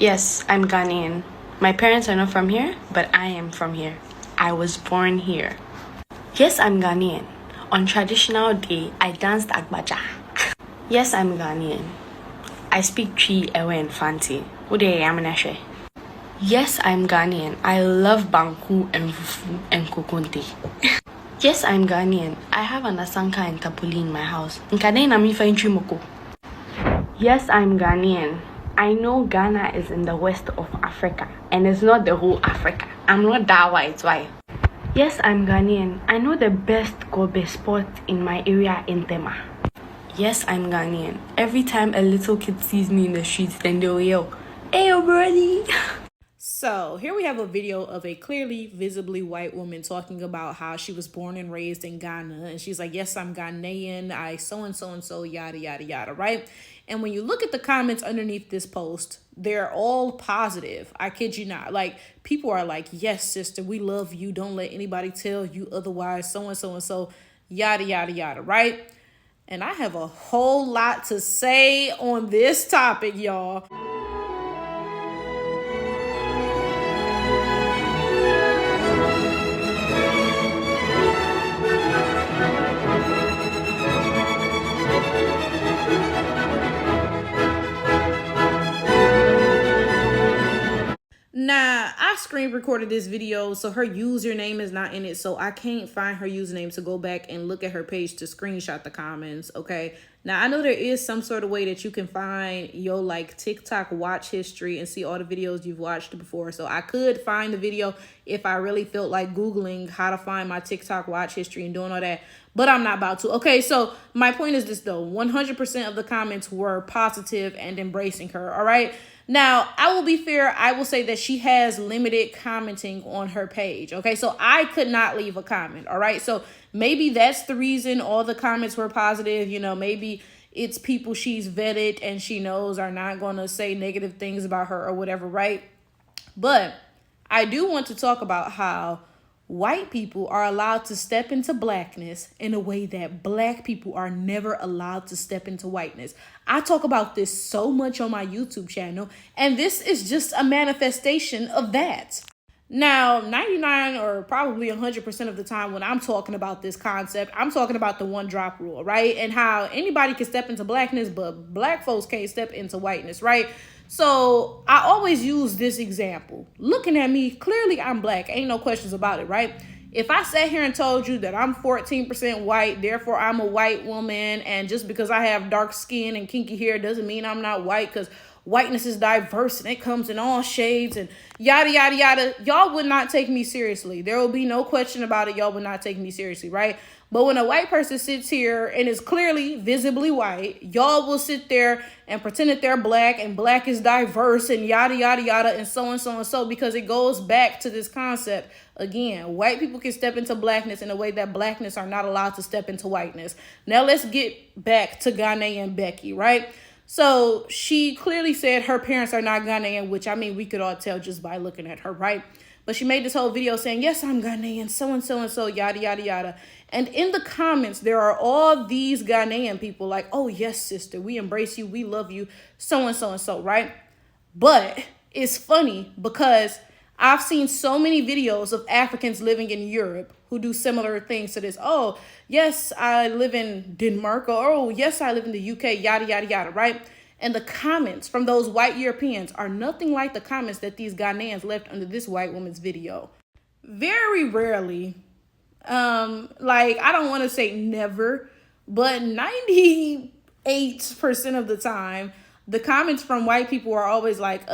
Yes, I'm Ghanaian. My parents are not from here, but I am from here. I was born here. Yes, I'm Ghanaian. On traditional day, I danced Agbaja. Yes, I'm Ghanaian. I speak Twi, Ewe, and Fanti. Ude Yamanashe. Yes, I'm Ghanaian. I love Banku and Fufu and Kokonte. Yes, I'm Ghanaian. I have an Asanka and Tapuli in my house. Nkadei na mi fa Moko. Yes, I'm Ghanaian. I know Ghana is in the west of Africa, and it's not the whole Africa. I'm not that white, why? Yes, I'm Ghanaian. I know the best Gobe spot in my area in Tema. Yes, I'm Ghanaian. Every time a little kid sees me in the streets, then they'll yell, "Hey, yo, birdie!" So here we have a video of a clearly visibly white woman talking about how she was born and raised in Ghana. And she's like, yes, I'm Ghanaian. I so-and-so, yada, yada, yada, right? And when you look at the comments underneath this post, they're all positive. I kid you not. Like, people are like, yes, sister, we love you. Don't let anybody tell you otherwise, so-and-so, yada, yada, yada, right? And I have a whole lot to say on this topic, y'all. Now, I screen recorded this video, so her username is not in it, so I can't find her username to go back and look at her page to screenshot the comments, okay? Now, I know there is some sort of way that you can find your, like, TikTok watch history and see all the videos you've watched before, so I could find the video if I really felt like Googling how to find my TikTok watch history and doing all that, but I'm not about to. Okay, so my point is this, though. 100% of the comments were positive and embracing her, all right? Now, I will be fair. I will say that she has limited commenting on her page. Okay, so I could not leave a comment. All right, so maybe that's the reason all the comments were positive. You know, maybe it's people she's vetted and she knows are not going to say negative things about her or whatever, right? But I do want to talk about how white people are allowed to step into blackness in a way that black people are never allowed to step into whiteness. I talk about this so much on my YouTube channel, and this is just a manifestation of that. Now, 99 or probably 100% of the time when I'm talking about this concept, I'm talking about the one drop rule, right? And how anybody can step into blackness, but black folks can't step into whiteness, right? So I always use this example. Looking at me, clearly I'm black. Ain't no questions about it, right? If I sat here and told you that I'm 14% white, therefore I'm a white woman, and just because I have dark skin and kinky hair doesn't mean I'm not white, because whiteness is diverse and it comes in all shades and yada, yada, yada, y'all would not take me seriously. There will be no question about it. Y'all would not take me seriously, right? But when a white person sits here and is clearly visibly white, y'all will sit there and pretend that they're black and black is diverse and yada, yada, yada, and so, because it goes back to this concept. Again, white people can step into blackness in a way that blackness are not allowed to step into whiteness. Now let's get back to Ghanaian Becky, right? So she clearly said her parents are not Ghanaian, which I mean, we could all tell just by looking at her, right? But she made this whole video saying, yes, I'm Ghanaian, so, yada, yada, yada. And in the comments, there are all these Ghanaian people like, oh, yes, sister, we embrace you, we love you, so, right? But it's funny because I've seen so many videos of Africans living in Europe who do similar things to this. Oh, yes, I live in Denmark. Or, oh, yes, I live in the UK, yada, yada, yada, right? And the comments from those white Europeans are nothing like the comments that these Ghanaians left under this white woman's video. Very rarely, like, I don't want to say never, but 98% of the time, the comments from white people are always like,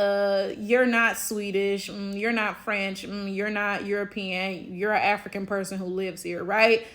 you're not Swedish, you're not French, you're not European, you're an African person who lives here, right?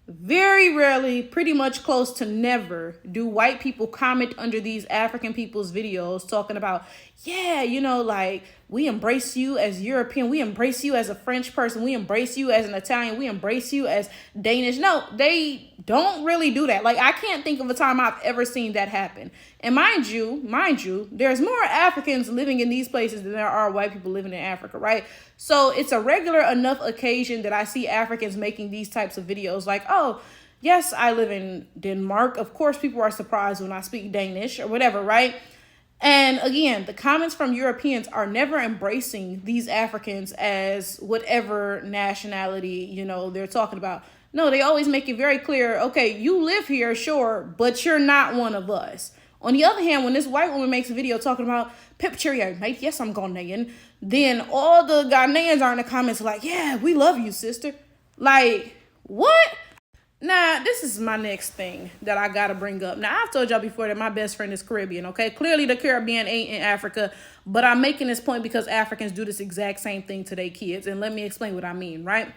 Very rarely, pretty much close to never, do white people comment under these African people's videos talking about, yeah, you know, like, we embrace you as European, we embrace you as a French person, we embrace you as an Italian, we embrace you as Danish. No, they don't really do that. Like, I can't think of a time I've ever seen that happen. And mind you, there's more Africans living in these places than there are white people living in Africa, right? So it's a regular enough occasion that I see Africans making these types of videos like, oh, yes, I live in Denmark. Of course, people are surprised when I speak Danish or whatever, right? And again, the comments from Europeans are never embracing these Africans as whatever nationality, they're talking about. No, they always make it very clear, okay, you live here, sure, but you're not one of us. On the other hand, when this white woman makes a video talking about Pip Cheerio, mate, yes, I'm Ghanaian, then all the Ghanaians are in the comments like, yeah, we love you, sister. Like, what? Now, this is my next thing that I gotta bring up. Now, I've told y'all before that my best friend is Caribbean, okay? Clearly, the Caribbean ain't in Africa, but I'm making this point because Africans do this exact same thing to their kids. And let me explain what I mean, right?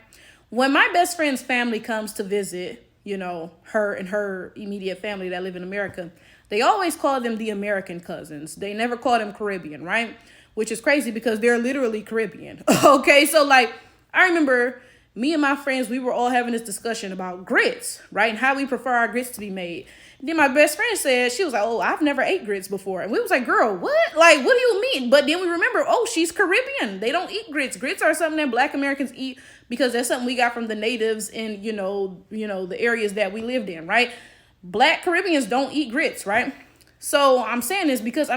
When my best friend's family comes to visit, her and her immediate family that live in America, they always call them the American cousins. They never call them Caribbean, right? Which is crazy because they're literally Caribbean, okay? So, like, I remember me and my friends, we were all having this discussion about grits, right? And how we prefer our grits to be made. Then my best friend said, she was like, oh, I've never ate grits before. And we was like, girl, what? Like, what do you mean? But then we remember, oh, she's Caribbean. They don't eat grits. Grits are something that Black Americans eat because that's something we got from the natives in, the areas that we lived in, right? Black Caribbeans don't eat grits, right? So I'm saying this because,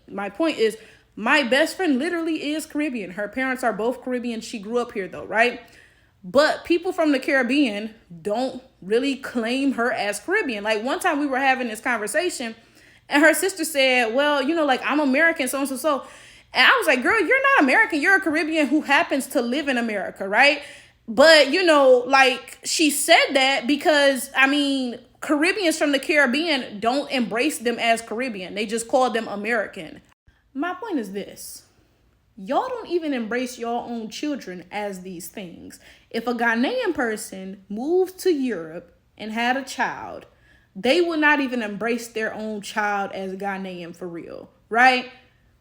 my point is, my best friend literally is Caribbean. Her parents are both Caribbean. She grew up here though, right? But people from the Caribbean don't really claim her as Caribbean. Like one time we were having this conversation and her sister said, well, like I'm American, so and so, so. And I was like, girl, you're not American. You're a Caribbean who happens to live in America, right? But, like she said that because, Caribbeans from the Caribbean don't embrace them as Caribbean. They just call them American. My point is this. Y'all don't even embrace your own children as these things. If a Ghanaian person moved to Europe and had a child, they would not even embrace their own child as Ghanaian for real, right?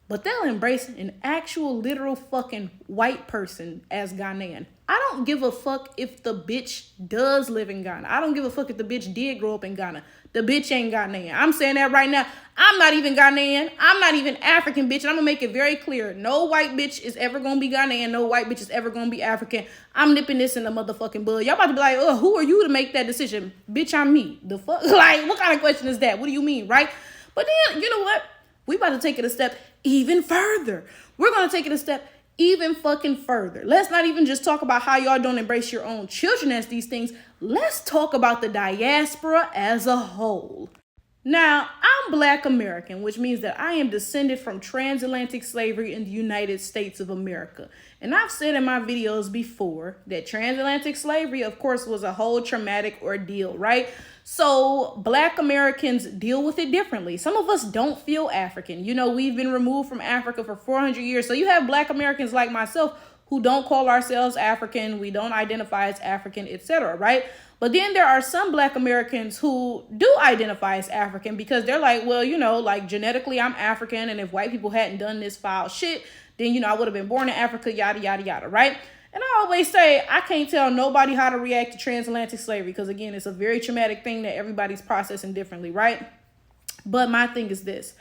But they'll embrace an actual literal fucking white person as Ghanaian. I don't give a fuck if the bitch does live in Ghana. I don't give a fuck if the bitch did grow up in Ghana. The bitch ain't Ghanaian. I'm saying that right now. I'm not even Ghanaian. I'm not even African, bitch. And I'm going to make it very clear. No white bitch is ever going to be Ghanaian. No white bitch is ever going to be African. I'm nipping this in the motherfucking bud. Y'all about to be like, oh, who are you to make that decision? Bitch, I'm me. The fuck? Like, what kind of question is that? What do you mean, right? But then, you know what? We about to take it a step even further. We're going to take it a step even fucking further. Let's not even just talk about how y'all don't embrace your own children as these things. Let's talk about the diaspora as a whole. Now, I'm Black American, which means that I am descended from transatlantic slavery in the United States of America. And I've said in my videos before that transatlantic slavery, of course, was a whole traumatic ordeal, right? So Black Americans deal with it differently. Some of us don't feel African. We've been removed from Africa for 400 years. So you have Black Americans like myself who don't call ourselves African. We don't identify as African, etc., right? But then there are some Black Americans who do identify as African because they're like, well, like genetically I'm African. And if white people hadn't done this foul shit, then, I would have been born in Africa, yada, yada, yada, right? And I always say, I can't tell nobody how to react to transatlantic slavery because, again, it's a very traumatic thing that everybody's processing differently, right? But my thing is this.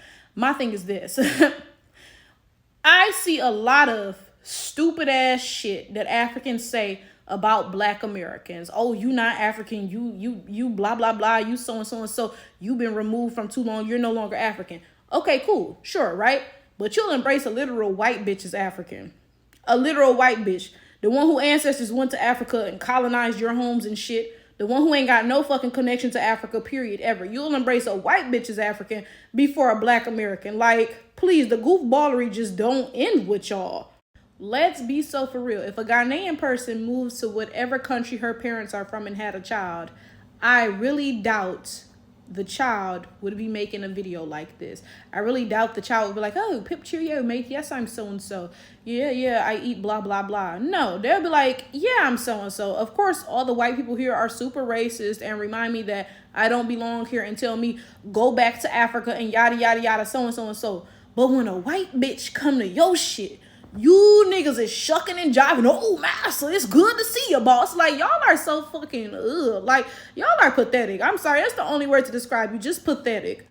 I see a lot of stupid ass shit that Africans say about Black Americans. Oh, you not African. You blah, blah, blah. You so and so and so. You've been removed from too long. You're no longer African. Okay, cool. Sure, right? But you'll embrace a literal white bitch as African. A literal white bitch. The one whose ancestors went to Africa and colonized your homes and shit. The one who ain't got no fucking connection to Africa, period, ever. You'll embrace a white bitch as African before a Black American. Like, please, the goofballery just don't end with y'all. Let's be so for real. If a Ghanaian person moves to whatever country her parents are from and had a child, I really doubt the child would be making a video like this. I really doubt the child would be like, oh, Pip Cheerio, mate. Yes, I'm so-and-so. Yeah, I eat blah, blah, blah. No, they'll be like, yeah, I'm so-and-so. Of course, all the white people here are super racist and remind me that I don't belong here and tell me go back to Africa and yada, yada, yada, so-and-so and so. But when a white bitch come to your shit, you niggas is shucking and jiving. Oh, master, it's good to see you, boss. Like, y'all are so fucking, like, y'all are pathetic. I'm sorry, that's the only word to describe you. Just pathetic.